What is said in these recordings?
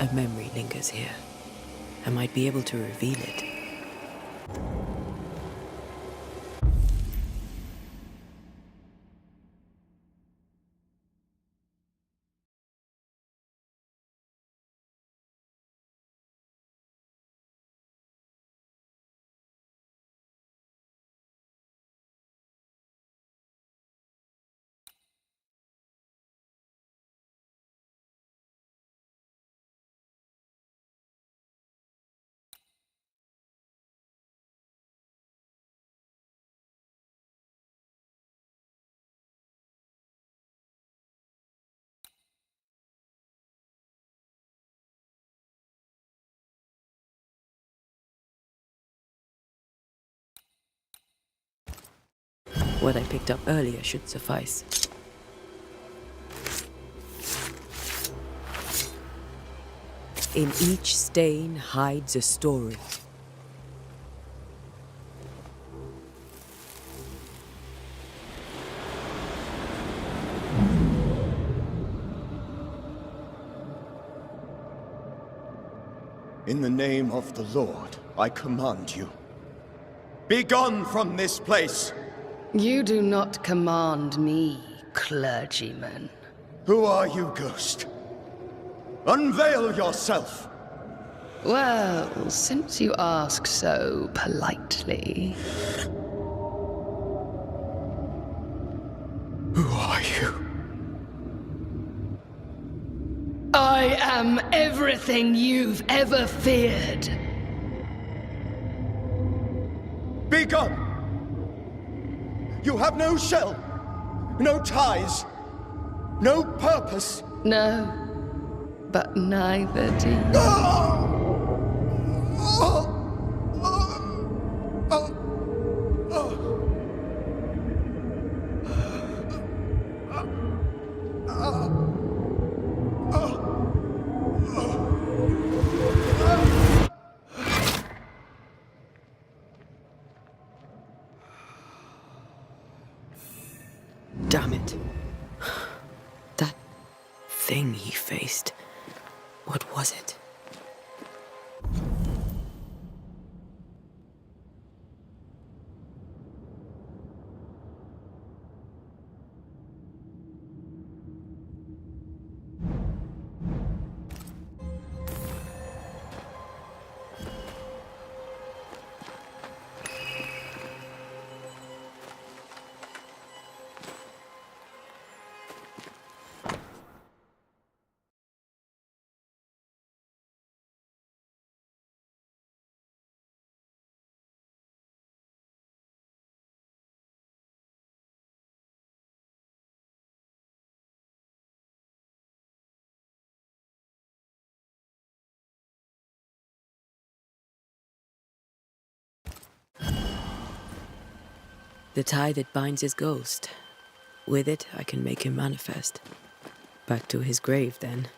A memory lingers here. I might be able to reveal it. What I picked up earlier should suffice. In each stain hides a story. In the name of the Lord, I command you. Be gone from this place! You do not command me, clergyman. Who are you, ghost? Unveil yourself! Well, since you ask so politely... Who are you? I am everything you've ever feared. Be gone! You have no shell, no ties, no purpose. No, but neither do you. Damn it. That thing he faced. What was it? The tie that binds his ghost. With it, I can make him manifest. Back to his grave, then.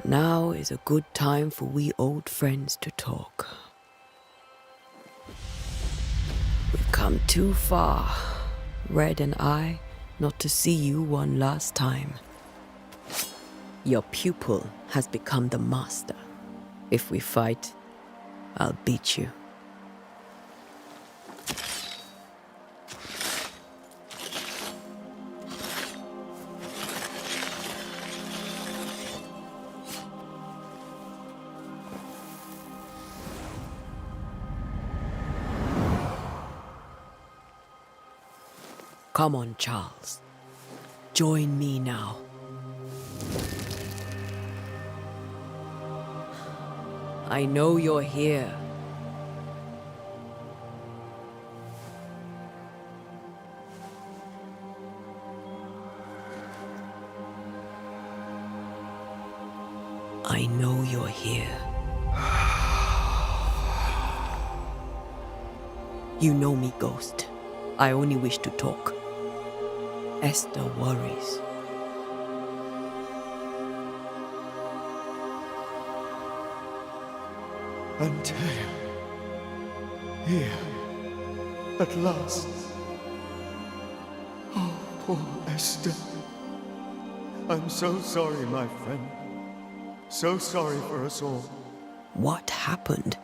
Now is a good time for we old friends to talk. We've come too far, Red and I, not to see you one last time. Your pupil has become the master. If we fight, I'll beat you. Come on, Charles. Join me now. I know you're here. here. You know me, Ghost. I only wish to talk. Esther worries. Antea. Here. At last. Oh, poor Esther. I'm so sorry, my friend. So sorry for us all. What happened?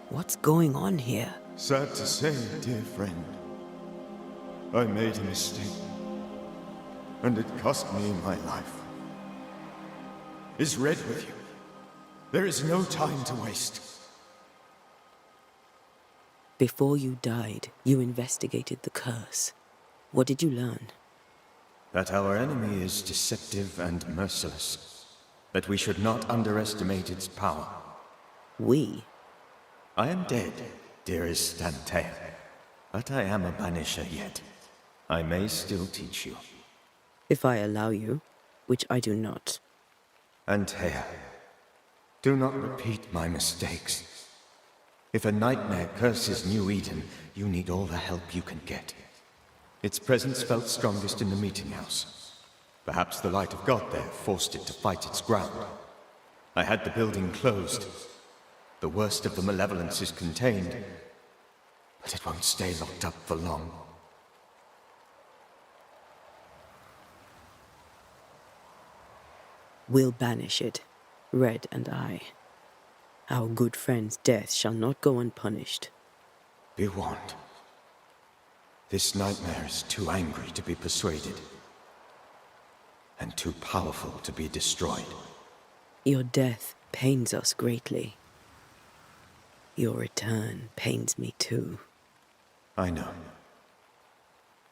What's going on here? Sad to say, dear friend. I made a mistake. And it cost me my life. Is Red with you? There is no time to waste. Before you died, you investigated the curse. What did you learn? That our enemy is deceptive and merciless. That we should not underestimate its power. We? I am dead, dearest Antea. But I am a Banisher yet. I may still teach you. If I allow you, which I do not. Antea, do not repeat my mistakes. If a nightmare curses New Eden, you need all the help you can get. Its presence felt strongest in the meeting house. Perhaps the light of God there forced it to fight its ground. I had the building closed. The worst of the malevolence is contained, but it won't stay locked up for long. We'll banish it, Red and I. Our good friend's death shall not go unpunished. Be warned. This nightmare is too angry to be persuaded, and too powerful to be destroyed. Your death pains us greatly. Your return pains me too. I know.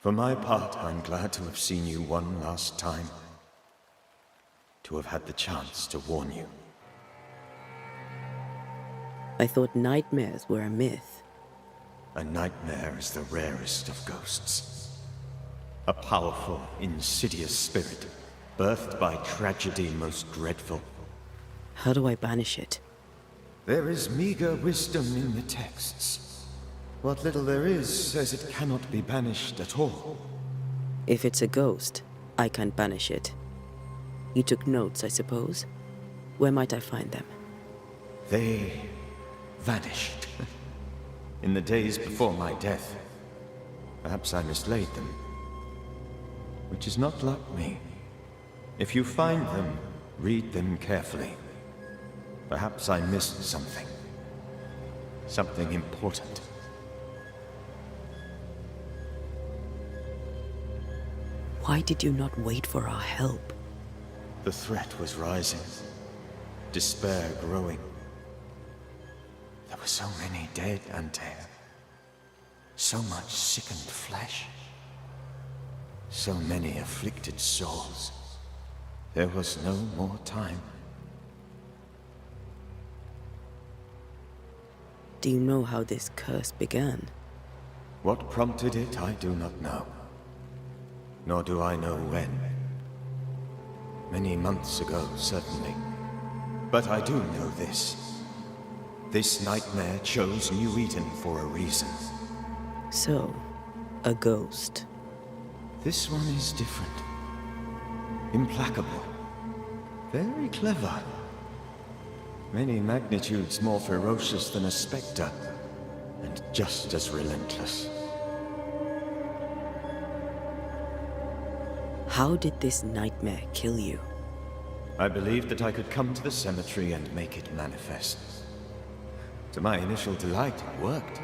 For my part, I'm glad to have seen you one last time. To have had the chance to warn you. I thought nightmares were a myth. A nightmare is the rarest of ghosts. A powerful, insidious spirit, birthed by tragedy most dreadful. How do I banish it? There is meager wisdom in the texts. What little there is says it cannot be banished at all. If it's a ghost, I can't banish it. You took notes, I suppose? Where might I find them? They vanished. In the days before my death. Perhaps I mislaid them. Which is not like me. If you find them, read them carefully. Perhaps I missed something. Something important. Why did you not wait for our help? The threat was rising. Despair growing. There were so many dead, Antea. So much sickened flesh. So many afflicted souls. There was no more time. Do you know how this curse began? What prompted it, I do not know. Nor do I know when. Many months ago, certainly. But I do know this. This nightmare chose New Eden for a reason. So, a ghost. This one is different. Implacable. Very clever. Many magnitudes more ferocious than a specter, and just as relentless. How did this nightmare kill you? I believed that I could come to the cemetery and make it manifest. To my initial delight, it worked.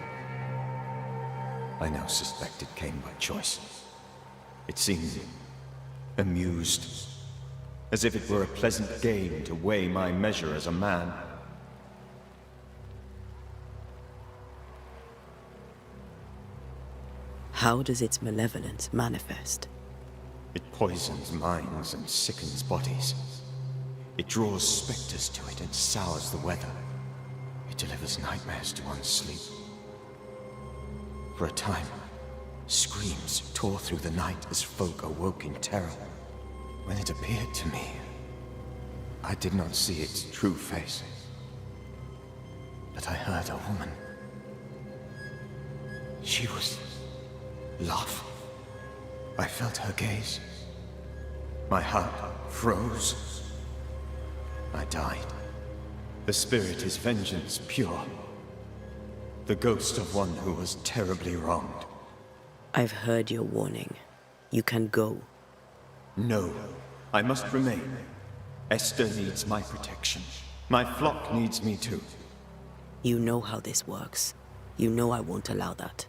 I now suspect it came by choice. It seemed amused, as if it were a pleasant game to weigh my measure as a man. How does its malevolence manifest? It poisons minds and sickens bodies. It draws specters to it and sours the weather. It delivers nightmares to one's sleep. For a time, screams tore through the night as folk awoke in terror. When it appeared to me, I did not see its true face. but I heard a woman. She was laughing. I felt her gaze. My heart froze. I died. The spirit is vengeance pure. The ghost of one who was terribly wronged. I've heard your warning. You can go. No, I must remain. Esther needs my protection. My flock needs me too. You know how this works. You know I won't allow that.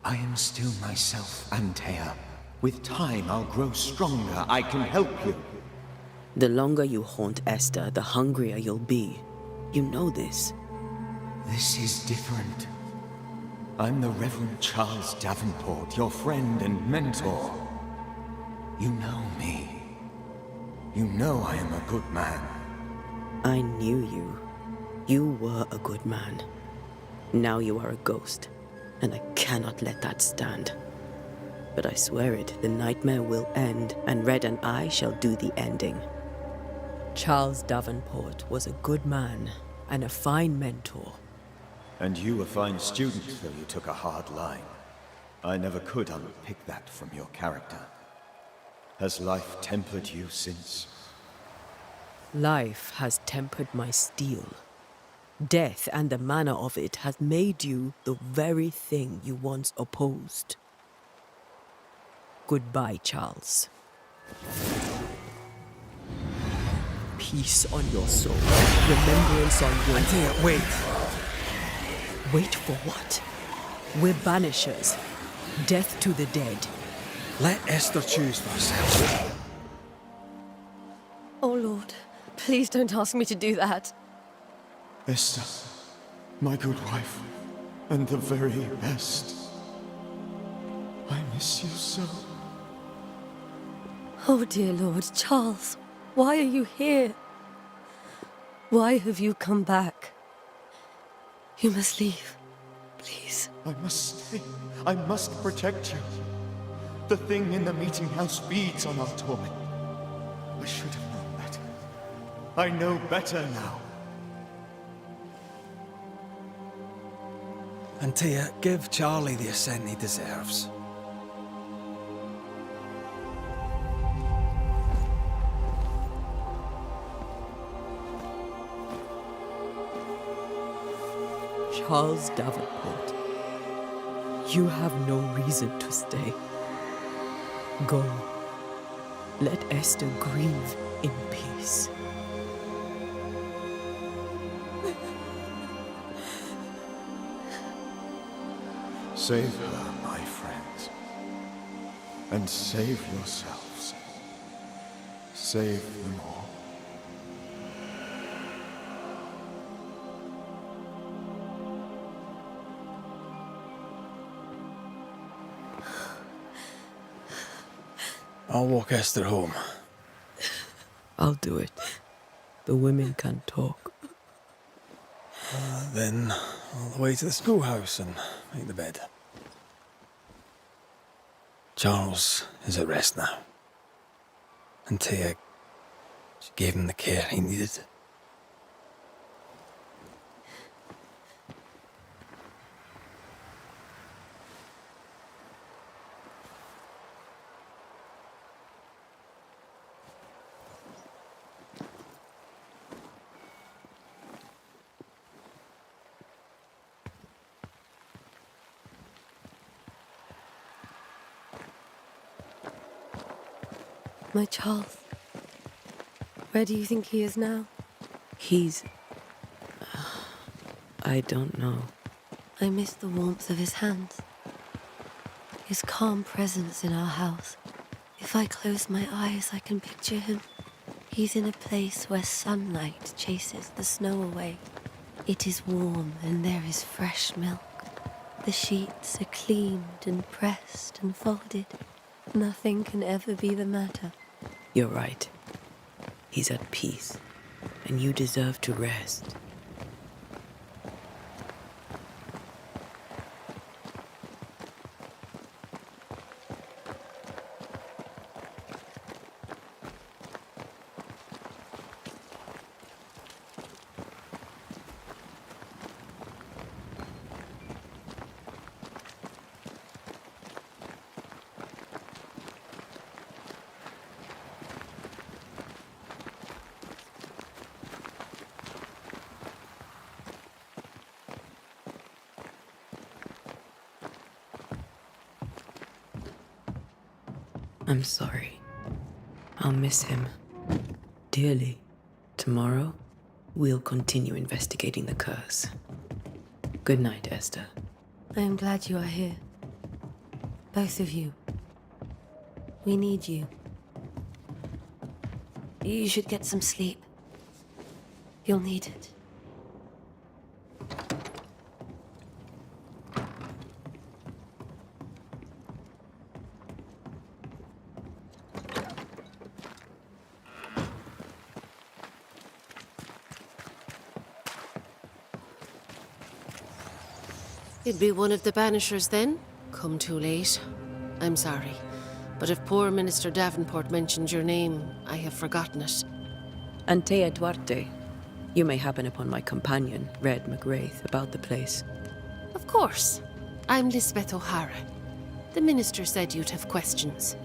I am still myself, Antea. With time, I'll grow stronger. I can help you. The longer you haunt Esther, the hungrier you'll be. You know this. This is different. I'm the Reverend Charles Davenport, your friend and mentor. You know me. You know I am a good man. I knew you. You were a good man. Now you are a ghost, and I cannot let that stand. But I swear it, the nightmare will end, and Red and I shall do the ending. Charles Davenport was a good man, and a fine mentor. And you a fine student, though you took a hard line. I never could unpick that from your character. Has life tempered you since? Life has tempered my steel. Death and the manner of it has made you the very thing you once opposed. Goodbye, Charles. Peace on your soul. Remembrance on your... Antea, wait! Wait for what? We're banishers. Death to the dead. Let Esther choose for herself. Oh, Lord, please don't ask me to do that. Esther, my good wife, and the very best. I miss you so. Oh, dear Lord, Charles, why are you here? Why have you come back? You must leave, please. I must stay. I must protect you. The thing in the meeting house feeds on our torment. I should have known better. I know better now. Antea, give Charlie the ascent he deserves. Charles Davenport, you have no reason to stay. Go. Let Esther grieve in peace. Save her, my friends. And save yourselves. Save them all. I'll walk Esther home. I'll do it. The women can talk. Then all the way to the schoolhouse and make the bed. Charles is at rest now. Antea, she gave him the care he needed. My Charles, where do you think he is now? He's... I don't know. I miss the warmth of his hands, his calm presence in our house. If I close my eyes, I can picture him. He's in a place where sunlight chases the snow away. It is warm and there is fresh milk. The sheets are cleaned and pressed and folded. Nothing can ever be the matter. You're right. He's at peace, and you deserve to rest. I'm sorry. I'll miss him dearly. Tomorrow, we'll continue investigating the curse. Good night, Esther. I am glad you are here. Both of you. We need you. You should get some sleep. You'll need it. It'd be one of the Banishers then? Come too late. I'm sorry. But if poor Minister Davenport mentioned your name, I have forgotten it. Antea Duarte. You may happen upon my companion, Red McGrath, about the place. Of course. I'm Lisbeth O'Hara. The minister said you'd have questions.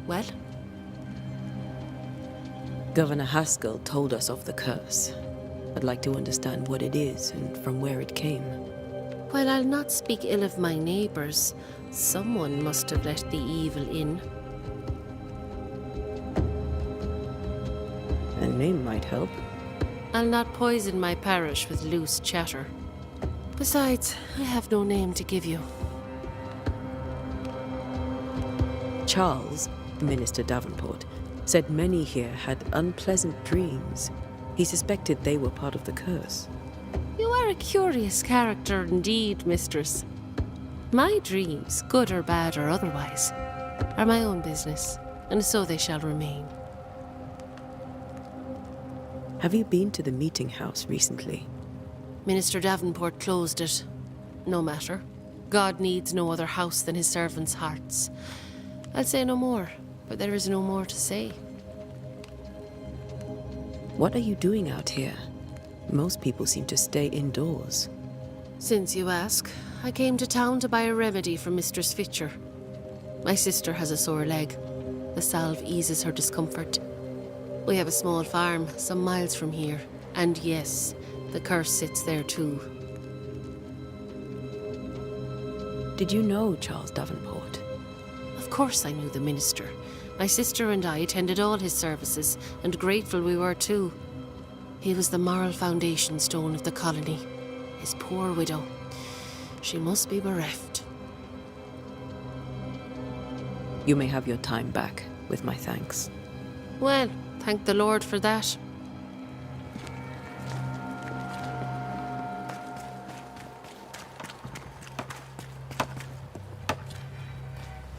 Well? Governor Haskell told us of the curse. I'd like to understand what it is and from where it came. While I'll not speak ill of my neighbours, someone must have let the evil in. A name might help. I'll not poison my parish with loose chatter. Besides, I have no name to give you. Charles, Minister Davenport, said many here had unpleasant dreams. He suspected they were part of the curse. You are a curious character indeed, mistress. My dreams, good or bad or otherwise, are my own business, and so they shall remain. Have you been to the meeting house recently? Minister Davenport closed it. No matter. God needs no other house than his servants' hearts. I'll say no more, but there is no more to say. What are you doing out here? Most people seem to stay indoors. Since you ask, I came to town to buy a remedy for Mistress Fitcher. My sister has a sore leg. The salve eases her discomfort. We have a small farm some miles from here, and yes, the curse sits there too. Did you know Charles Davenport? Of course I knew the minister. My sister and I attended all his services, and grateful we were too. He was the moral foundation stone of the colony. His poor widow. She must be bereft. You may have your time back, with my thanks. Well, thank the Lord for that.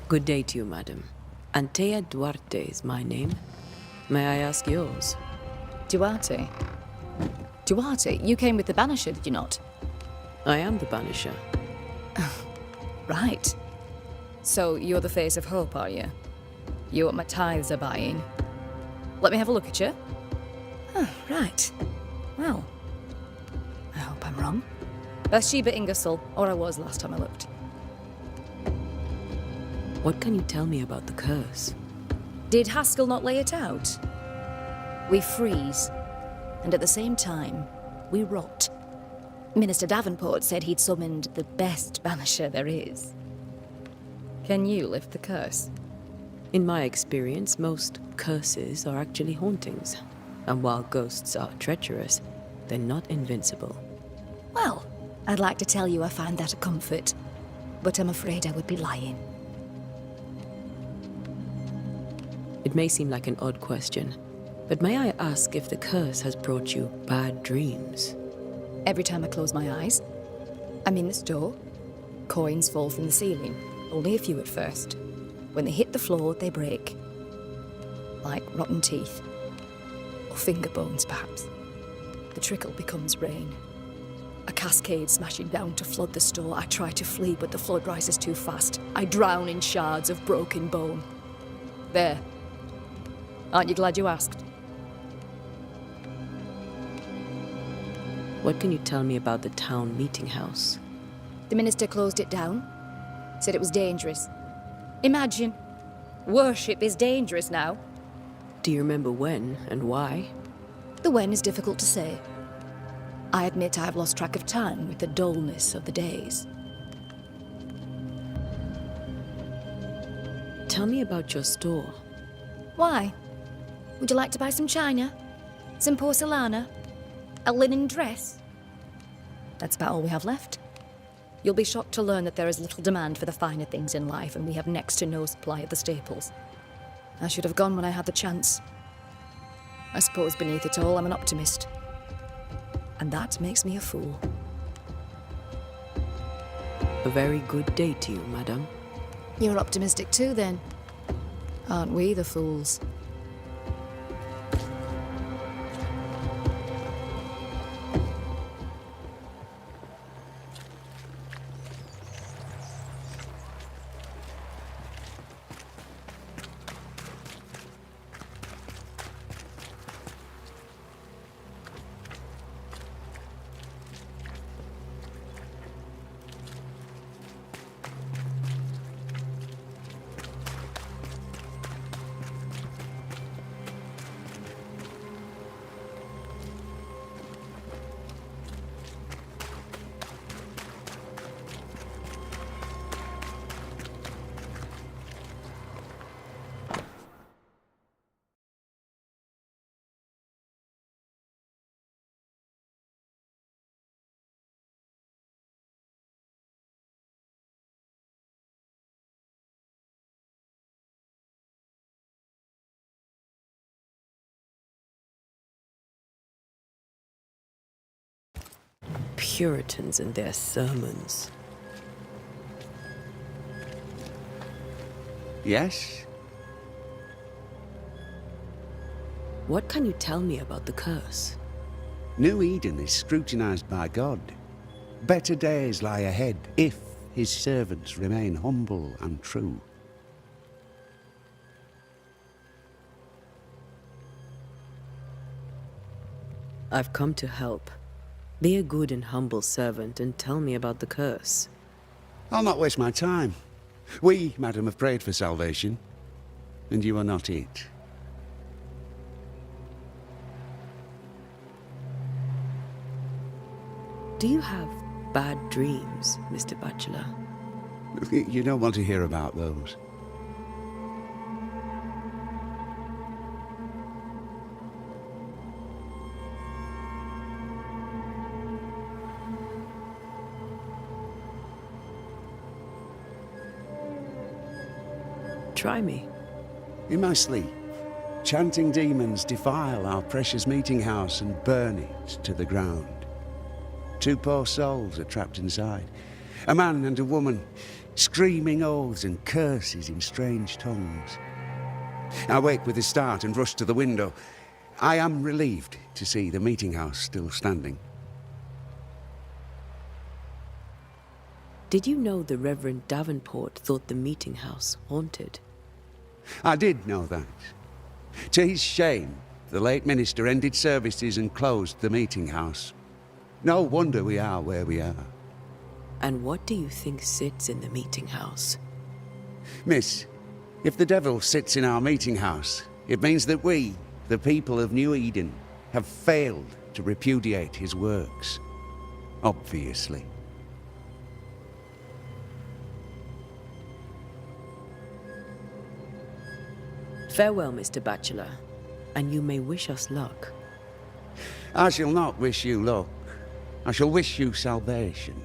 Good day to you, madam. Antea Duarte is my name. May I ask yours? Duarte? Duarte, you came with the Banisher, did you not? I am the Banisher. Right. So you're the face of hope, are you? You're what my tithes are buying. Let me have a look at you. Oh, right. Well, I hope I'm wrong. Bathsheba Ingersoll, or I was last time I looked. What can you tell me about the curse? Did Haskell not lay it out? We freeze, and at the same time, we rot. Minister Davenport said he'd summoned the best banisher there is. Can you lift the curse? In my experience, most curses are actually hauntings. And while ghosts are treacherous, they're not invincible. Well, I'd like to tell you I find that a comfort, but I'm afraid I would be lying. It may seem like an odd question, but may I ask if the curse has brought you bad dreams? Every time I close my eyes, I'm in the store. Coins fall from the ceiling, only a few at first. When they hit the floor, they break. Like rotten teeth. Or finger bones, perhaps. The trickle becomes rain. A cascade smashing down to flood the store. I try to flee, but the flood rises too fast. I drown in shards of broken bone. There. Aren't you glad you asked? What can you tell me about the town meeting house? The minister closed it down. Said it was dangerous. Imagine. Worship is dangerous now. Do you remember when and why? The when is difficult to say. I admit I've lost track of time with the dullness of the days. Tell Tell me about your store. Why? Would you like to buy some china? Some porcelana? A linen dress? That's about all we have left. You'll be shocked to learn that there is little demand for the finer things in life, and we have next to no supply of the staples. I should have gone when I had the chance. I suppose beneath it all, I'm an optimist. And that makes me a fool. A very good day to you, madam. You're optimistic too, then. Aren't we the fools? Puritans and their sermons. Yes? What can you tell me about the curse? New Eden is scrutinized by God. Better days lie ahead if his servants remain humble and true. I've come to help. Be a good and humble servant and tell me about the curse. I'll not waste my time. We, madam, have prayed for salvation, and you are not it. Do you have bad dreams, Mr. Bachelor? You don't want to hear about those. Try me. In my sleep, chanting demons defile our precious meeting house and burn it to the ground. 2 poor souls are trapped inside. A man and a woman, screaming oaths and curses in strange tongues. I wake with a start and rush to the window. I am relieved to see the meeting house still standing. Did you know the Reverend Davenport thought the meeting house haunted? I did know that. To his shame, the late minister ended services and closed the meeting house. No wonder we are where we are. And what do you think sits in the meeting house? Miss, if the devil sits in our meeting house, it means that we, the people of New Eden, have failed to repudiate his works. Obviously. Farewell, Mr. Bachelor, and you may wish us luck. I shall not wish you luck. I shall wish you salvation.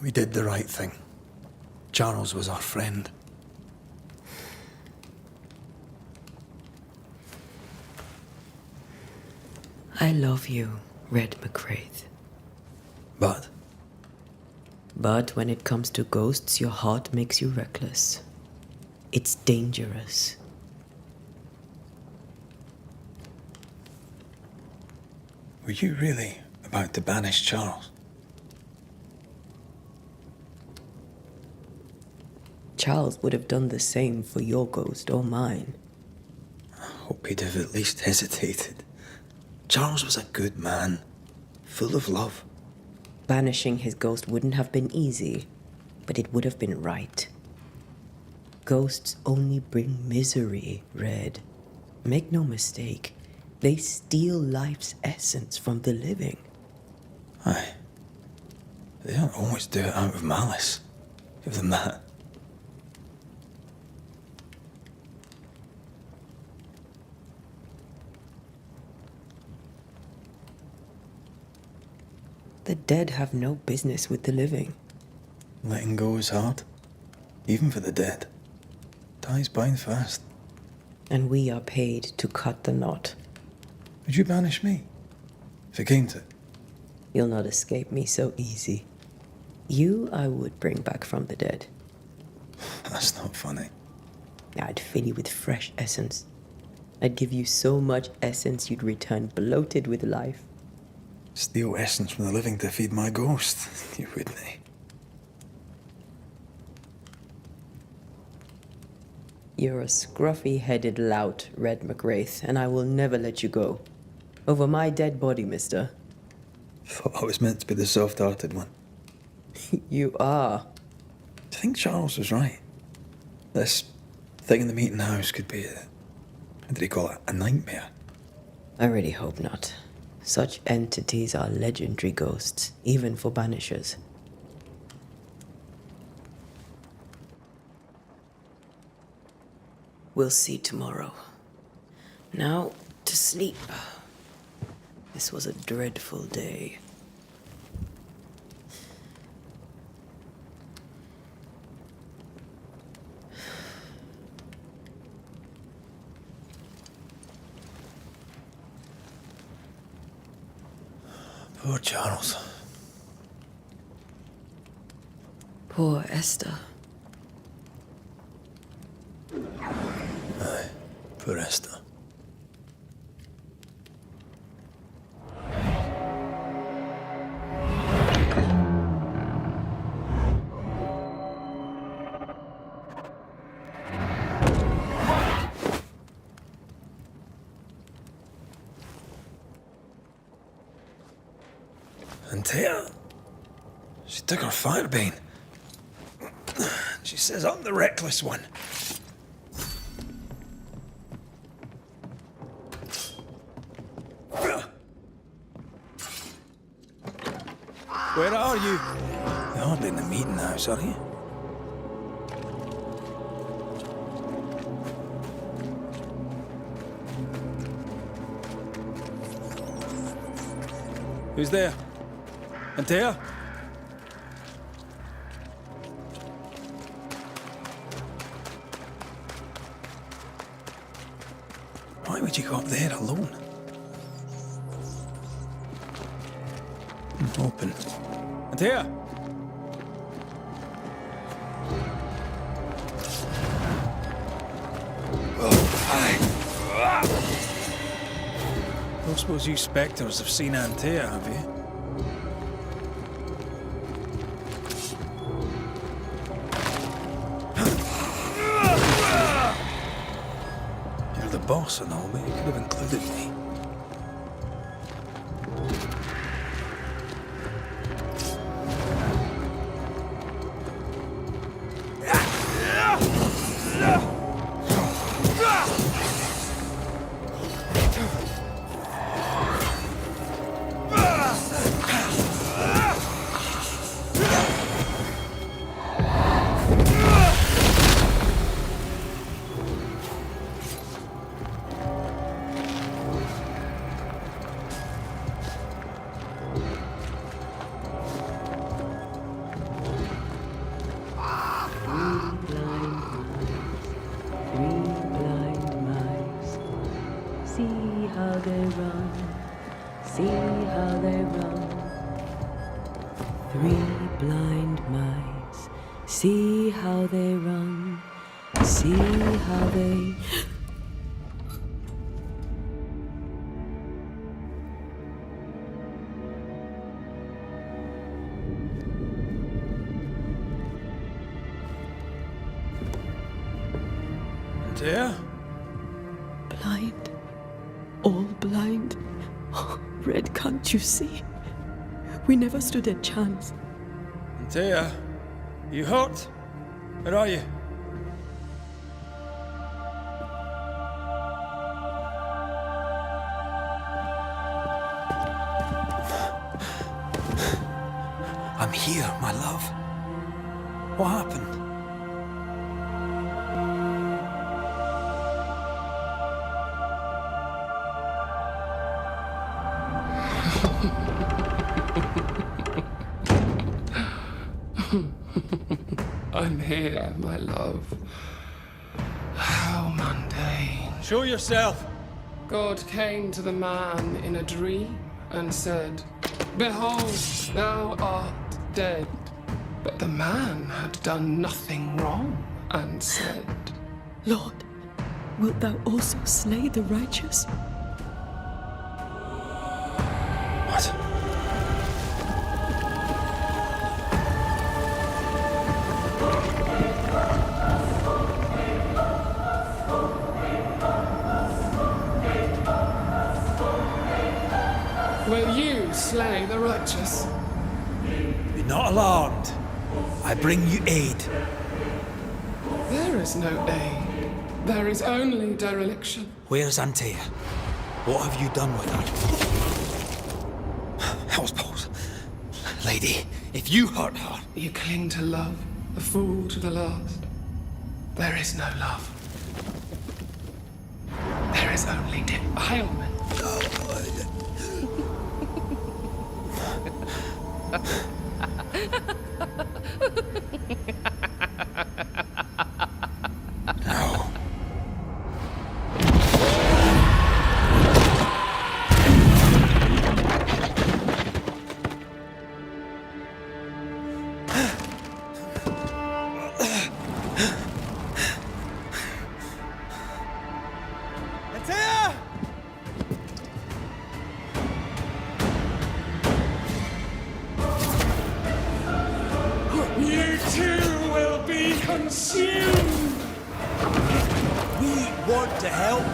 We did the right thing. Charles was our friend. I love you, Red McWraith. But But when it comes to ghosts, your heart makes you reckless. It's dangerous. were you really about to banish Charles? Charles would have done the same for your ghost or mine. I hope he'd have at least hesitated. Charles was a good man, full of love. Banishing his ghost wouldn't have been easy, but it would have been right. Ghosts only bring misery, Red. Make no mistake, they steal life's essence from the living. Aye. They don't always do it out of malice. Give them that. The dead have no business with the living. Letting go is hard, even for the dead. Ties bind fast. And we are paid to cut the knot. Would you banish me? If it came to it? You'll not escape me so easy. You I would bring back from the dead. That's not funny. I'd fill you with fresh essence. I'd give you so much essence you'd return bloated with life. Steal essence from the living to feed my ghost. You wouldn't, eh? You're a scruffy-headed lout, Red McWraith, and I will never let you go. Over my dead body, mister. Thought I was meant to be the soft-hearted one. You are. Do you think Charles was right? This thing in the meeting house could be what did he call it? A nightmare? I really hope not. Such entities are legendary ghosts, even for Banishers. We'll see tomorrow. Now, to sleep. This was a dreadful day. Poor Charles. Poor Esther. Aye, poor Esther. And Taya, she took her firebane. She says I'm the reckless one. Where are you? You're hardly in the meeting house, are you? Who's there? Antea? Why would you go up there alone? Open. Antea? I don't suppose you spectres have seen Antea, have you? You're the boss and all, but you could have included me. run. See how they run. 3 blind mice. See how they run. See how they... Dear? Blind. All blind. Oh, Red, can't you see? We never stood a chance. Dear, you hurt? Where are you? I'm here, my love. What happened? I'm here, my love. How mundane. Show yourself. God came to the man in a dream and said, "Behold, thou art dead." But the man had done nothing wrong and said, Lord, wilt thou also slay the righteous? What? "Will you slay the righteous?" Be not alarmed. I bring you aid. There is no aid. There is only dereliction. Where's Antea? What have you done with her? Hell's balls. Lady, if you hurt her... You cling to love, a fool to the last. There is no love. There is only defilement. No. You too will be consumed! We want to help.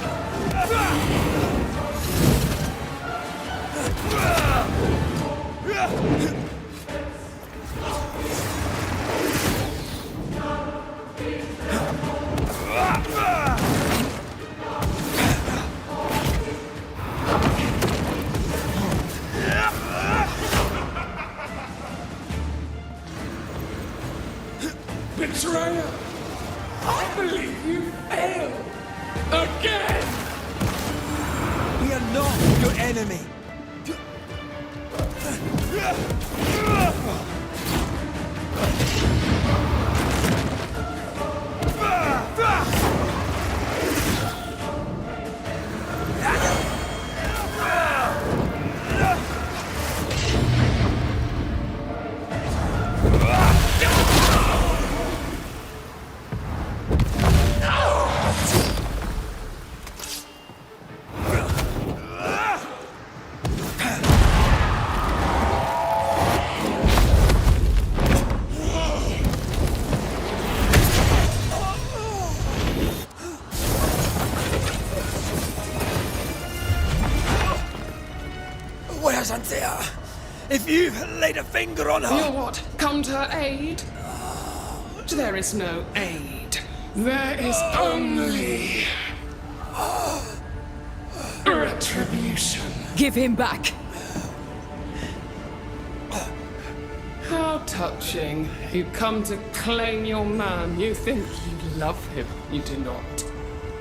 Betrayer! I believe you failed! Again! We are not your enemy. Where's Antea? If you laid a finger on her... You'll what? Come to her aid? There is no aid. There is only... retribution. Give him back! How touching. You come to claim your man. You think you love him. You do not.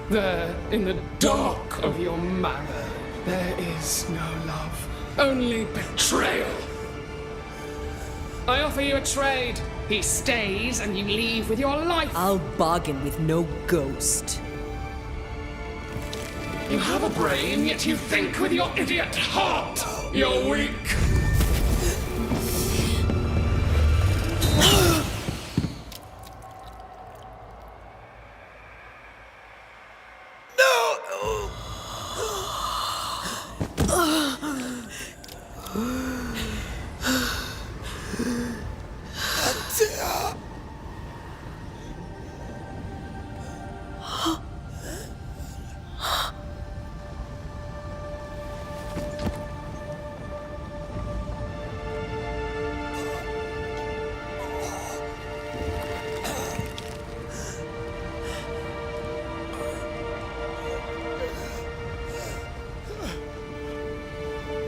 There, in the dark of your marrow, there is no love. Only betrayal. I offer you a trade. He stays and you leave with your life. I'll bargain with no ghost. You have a brain, yet you think with your idiot heart. You're weak.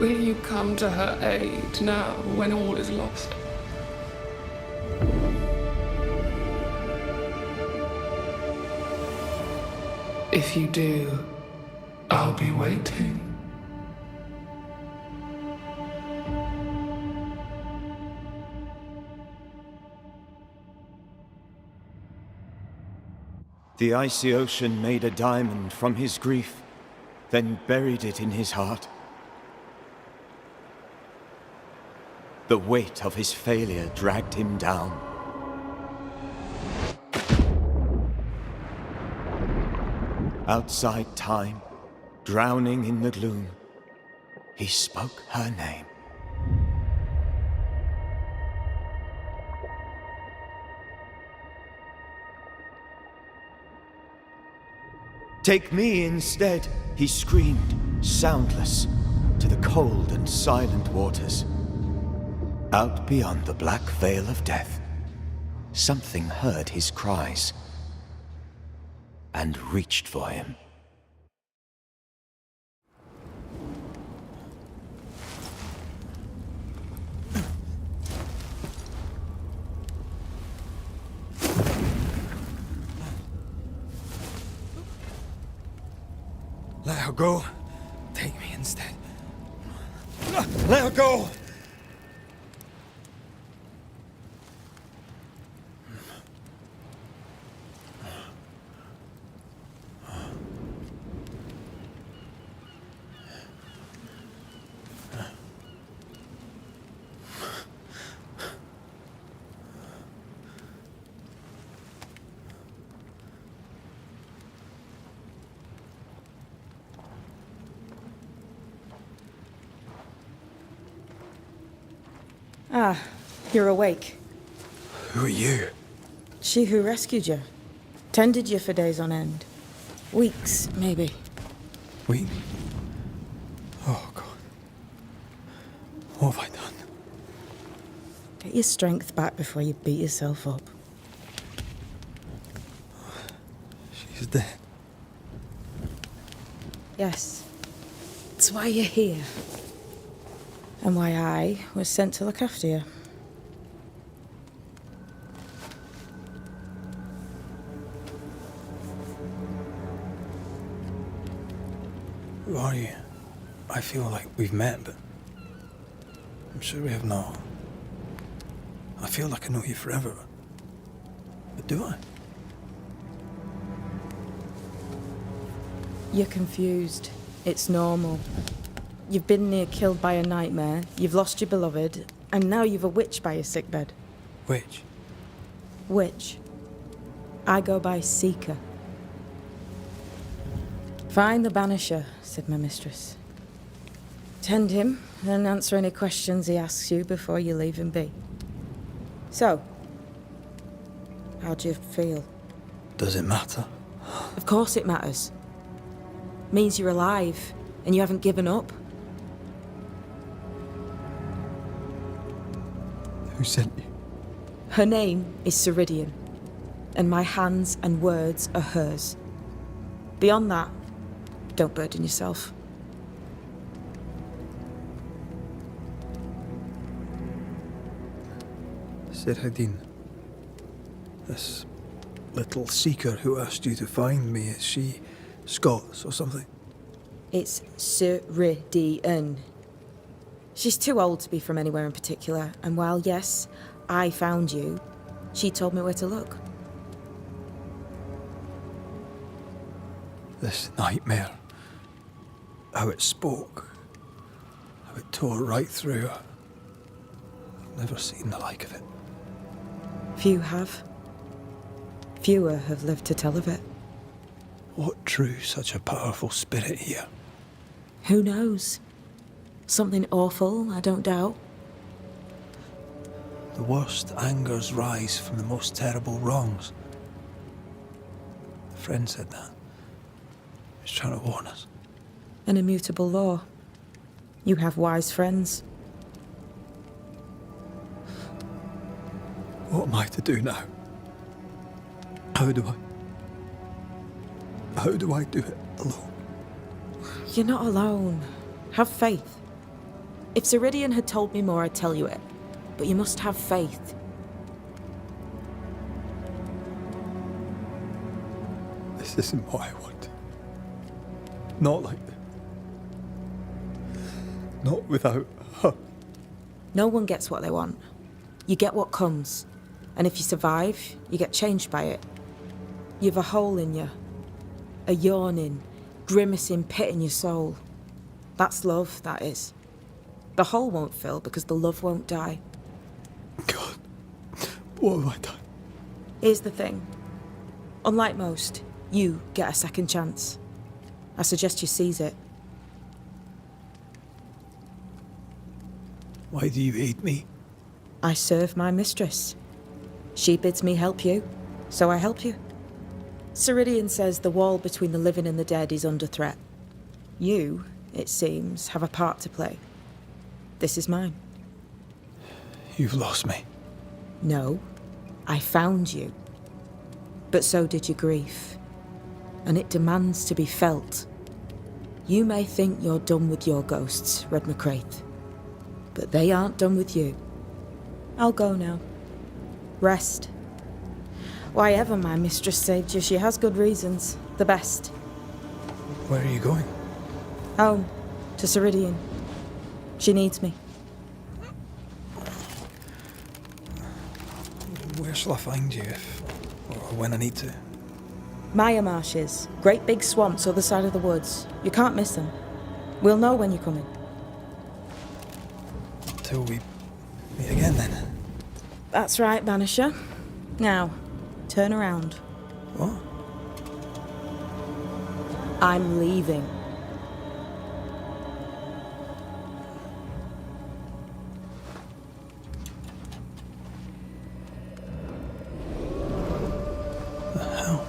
Will you come to her aid now, when all is lost? If you do, I'll be waiting. The icy ocean made a diamond from his grief, then buried it in his heart. The weight of his failure dragged him down. Outside time, drowning in the gloom, he spoke her name. Take me instead, he screamed, soundless, to the cold and silent waters. Out beyond the black veil of death, something heard his cries and reached for him. Let her go. Take me instead. Let her go! Ah, you're awake. Who are you? She who rescued you. Tended you for days on end. Weeks, maybe. Wait. Oh, God. What have I done? Get your strength back before you beat yourself up. She's dead. Yes. That's why you're here. And why I was sent to look after you. Who are you? I feel like we've met, but I'm sure we have not. I feel like I know you forever, but do I? You're confused. It's normal. You've been near killed by a nightmare, you've lost your beloved, and now you've a witch by your sickbed. Which? Witch. I go by Seeker. Find the Banisher, said my mistress. Tend him, and answer any questions he asks you before you leave him be. So, how do you feel? Does it matter? Of course it matters. Means you're alive, and you haven't given up. Who sent you? Her name is Ceridian, and my hands and words are hers. Beyond that, don't burden yourself. Ceridian. This little seeker who asked you to find me, is she Scots or something? It's Ceridian. She's too old to be from anywhere in particular, and while, yes, I found you, she told me where to look. This nightmare, how it spoke, how it tore right through. I've never seen the like of it. Few have. Fewer have lived to tell of it. What drew such a powerful spirit here? Who knows? Something awful, I don't doubt. The worst angers rise from the most terrible wrongs. A friend said that. He was trying to warn us. An immutable law. You have wise friends. What am I to do now? How do I do it alone? You're not alone. Have faith. If Ceridian had told me more, I'd tell you it. But you must have faith. This isn't what I want. Not like this. Not without her. No one gets what they want. You get what comes. And if you survive, you get changed by it. You've a hole in you. A yawning, grimacing pit in your soul. That's love, that is. The hole won't fill because the love won't die. God, what have I done? Here's the thing. Unlike most, you get a second chance. I suggest you seize it. Why do you hate me? I serve my mistress. She bids me help you, so I help you. Ceridian says the wall between the living and the dead is under threat. You, it seems, have a part to play. This is mine. You've lost me. No, I found you. But so did your grief. And it demands to be felt. You may think you're done with your ghosts, Red McCraith. But they aren't done with you. I'll go now. Rest. Why ever my mistress saved you, she has good reasons. The best. Where are you going? Home. To Ceridian. She needs me. Where shall I find you if, or when I need to? Maya marshes. Great big swamps other side of the woods. You can't miss them. We'll know when you're coming. Till we meet again then. That's right, Banisher. Now, turn around. What? I'm leaving. The hell?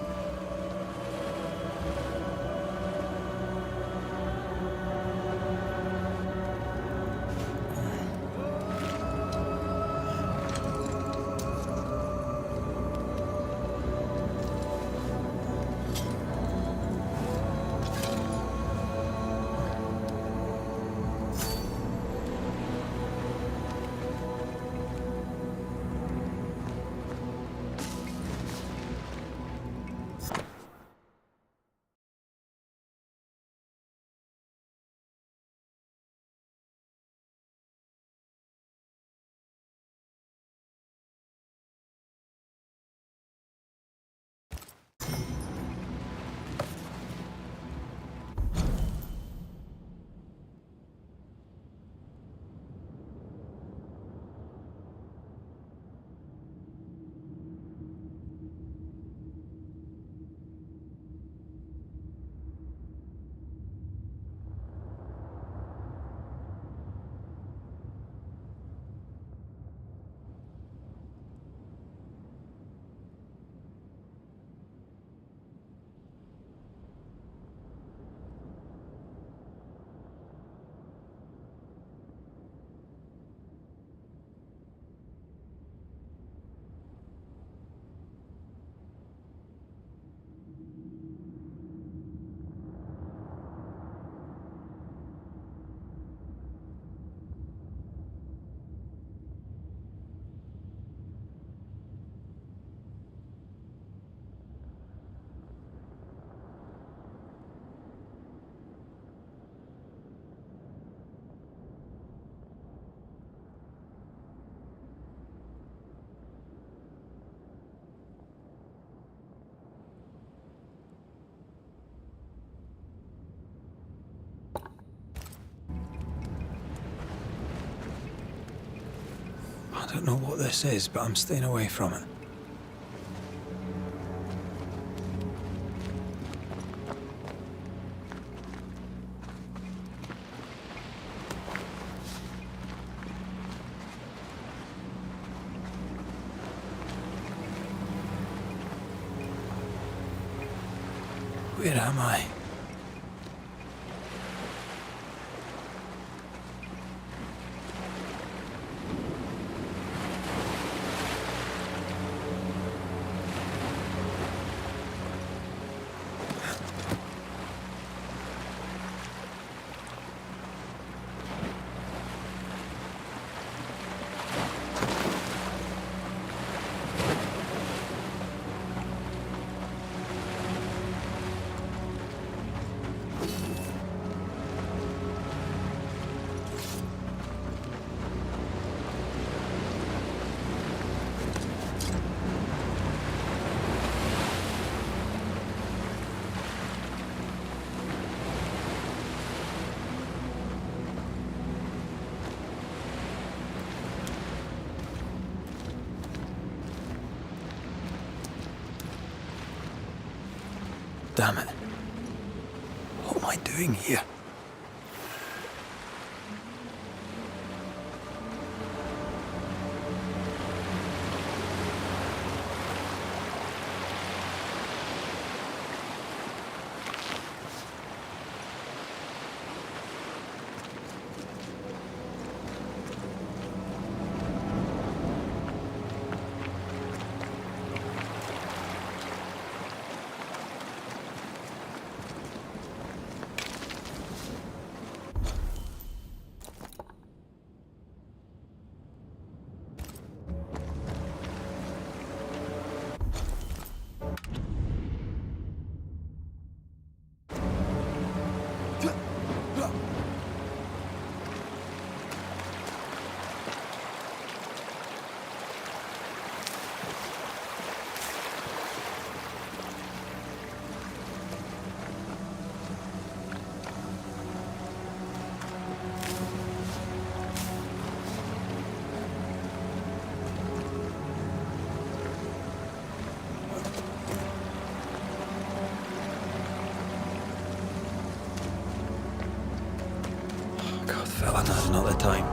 I don't know what this is, but I'm staying away from it. Where am I? Damn it. What am I doing here? God, fella, now's not the time.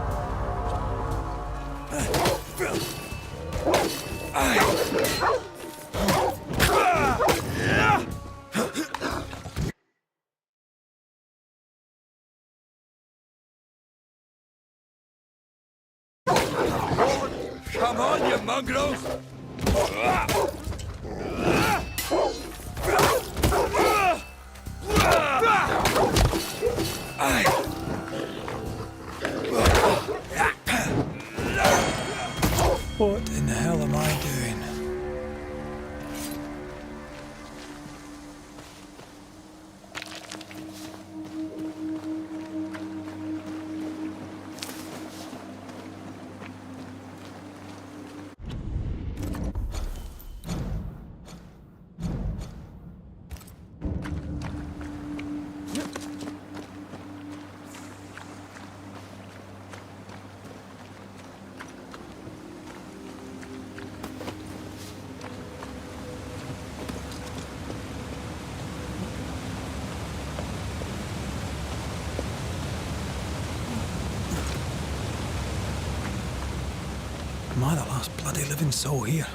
Come on, you mongrels! What in the hell am I doing? Am I the last bloody living soul here?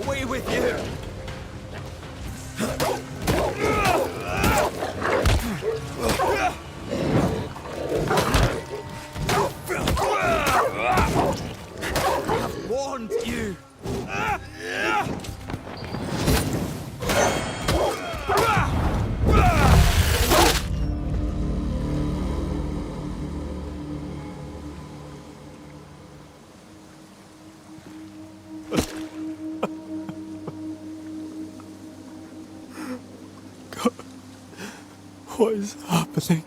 Away with you! What is happening?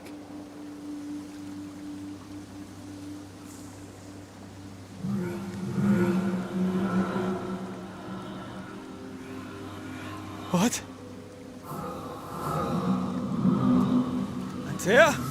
What? Antea?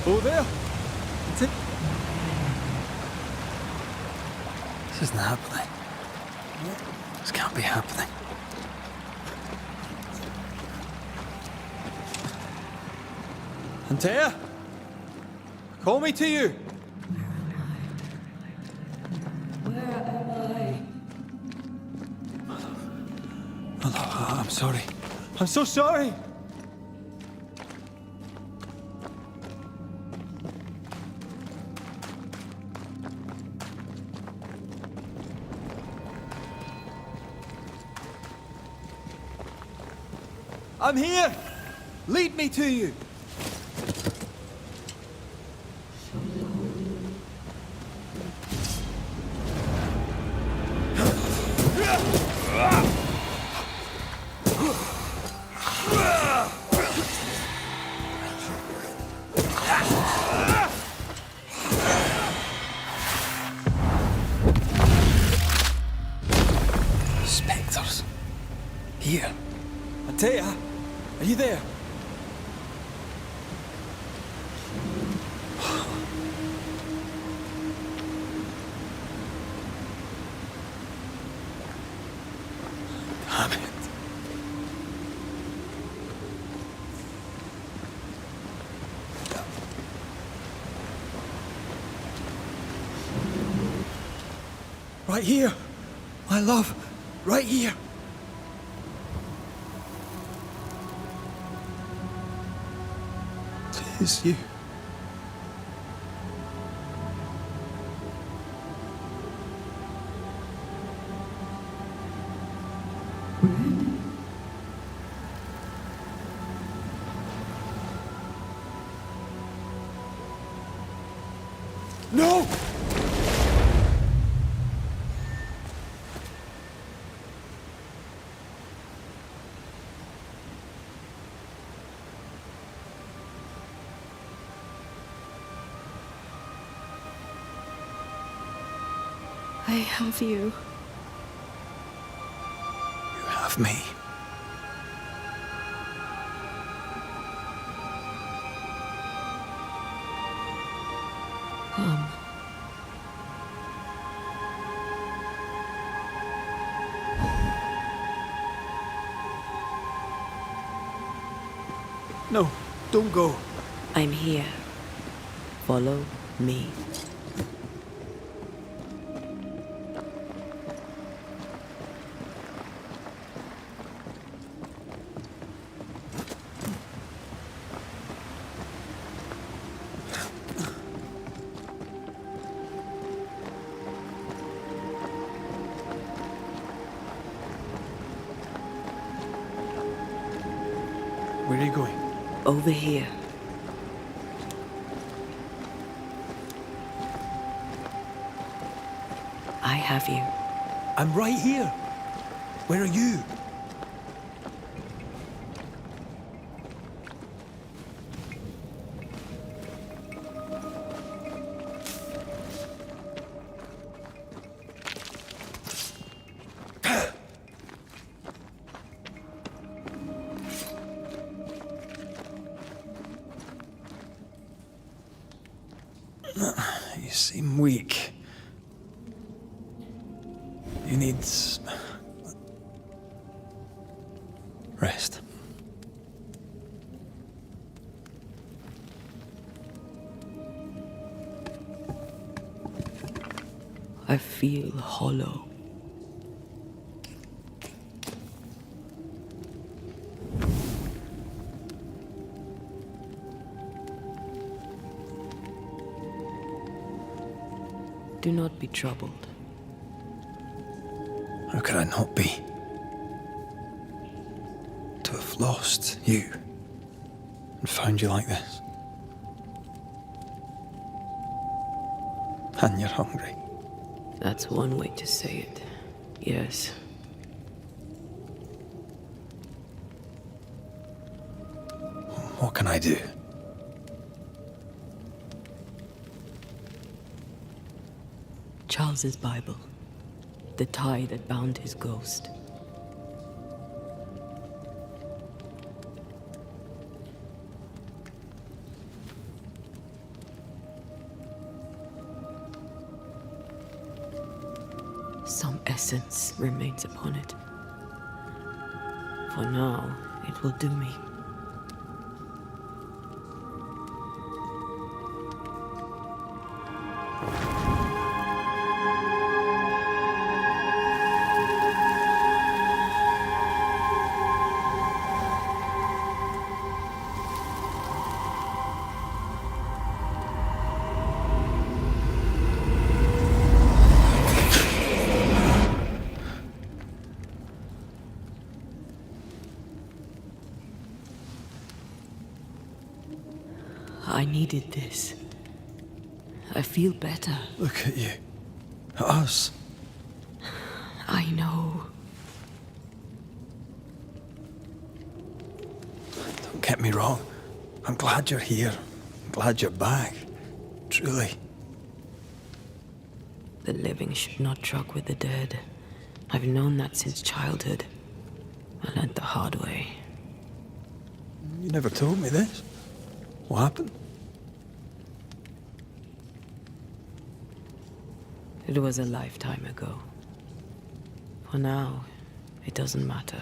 Over there. That's it. This isn't happening. This can't be happening. Antea? Call me to you. My love, I'm sorry. I'm so sorry. I'm here! Lead me to you! Spectres. Here. Antea! Are you there? Damn it. Right here, my love, right here. It's you. No! I have you. You have me. No, don't go. I'm here. Follow me. are you going? Over here. I have you. I'm right here. Where are you? You seem weak. You need rest. I feel hollow. Do not be troubled. How could I not be? To have lost you and found you like this. And you're hungry. That's one way to say it. Yes. What can I do? Charles's Bible. The tie that bound his ghost. Some essence remains upon it. For now, it will do me. I needed this. I feel better. Look at you. At us. I know. Don't get me wrong. I'm glad you're here. I'm glad you're back. Truly. The living should not truck with the dead. I've known that since childhood. I learned the hard way. You never told me this. What happened? It was a lifetime ago. For now, it doesn't matter.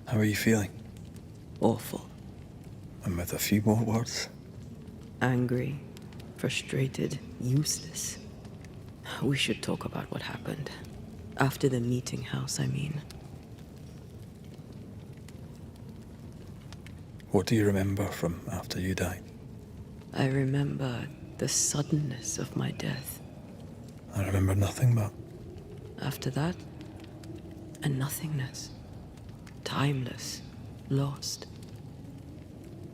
How are you feeling? Awful. And with a few more words? Angry, frustrated, useless. We should talk about what happened. After the meeting house, I mean. What do you remember from after you died? I remember the suddenness of my death. I remember nothing but... After that, a nothingness. Timeless, lost.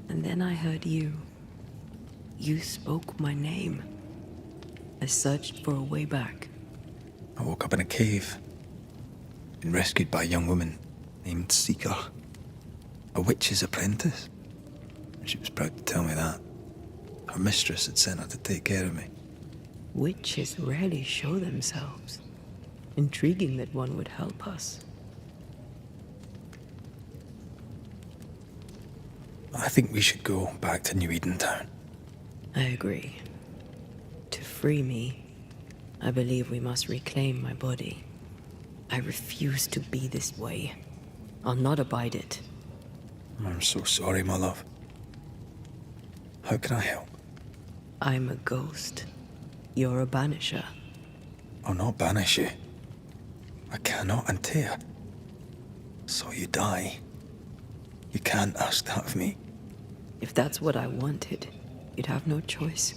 And then I heard you. You spoke my name. I searched for a way back. I woke up in a cave. Been rescued by a young woman named Seeker. A witch's apprentice. She was proud to tell me that. Her mistress had sent her to take care of me. Witches rarely show themselves. Intriguing that one would help us. I think we should go back to New Eden Town. I agree. To free me, I believe we must reclaim my body. I refuse to be this way. I'll not abide it. I'm so sorry, my love. How can I help? I'm a ghost. You're a banisher. I'll not banish you. I cannot, Antea. So you die. You can't ask that of me. If that's what I wanted, you'd have no choice.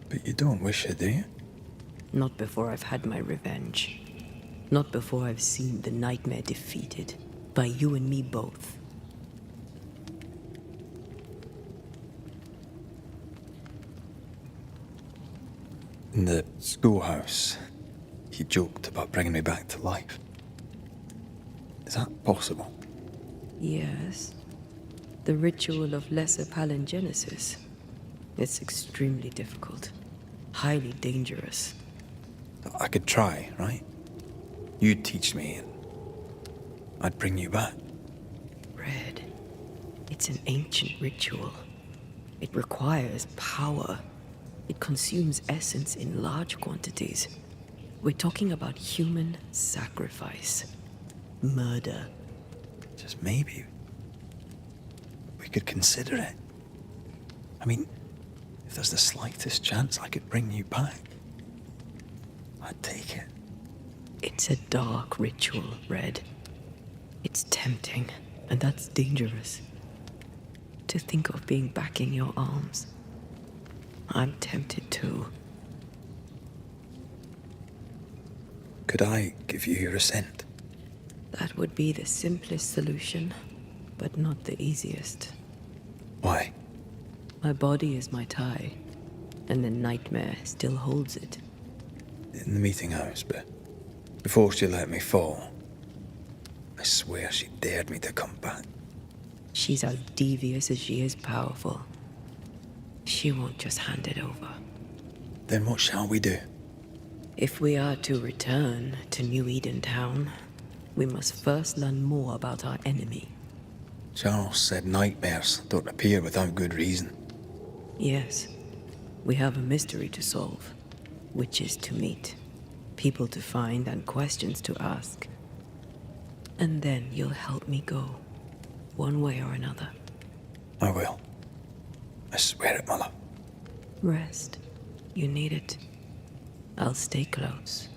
But you don't wish it, do you? Not before I've had my revenge. Not before I've seen the nightmare defeated. By you and me both. In the schoolhouse, he joked about bringing me back to life. Is that possible? Yes. The ritual of lesser palingenesis. It's extremely difficult. Highly dangerous. I could try, right? You'd teach me and I'd bring you back. Red. It's an ancient ritual. It requires power. It consumes essence in large quantities. We're talking about human sacrifice. Murder. Just maybe we could consider it. I mean, if there's the slightest chance I could bring you back, I'd take it. It's a dark ritual, Red. It's tempting, and that's dangerous. To think of being back in your arms. I'm tempted too. Could I give you your assent? That would be the simplest solution, but not the easiest. Why? My body is my tie, and the nightmare still holds it. In the meeting house, but before she let me fall, I swear she dared me to come back. She's as devious as she is powerful. She won't just hand it over. Then what shall we do? If we are to return to New Eden Town, we must first learn more about our enemy. Charles said nightmares don't appear without good reason. Yes, we have a mystery to solve. Witches to meet, people to find, and questions to ask. And then you'll help me go, one way or another. I will. I swear it, Mother. Rest. You need it. I'll stay close.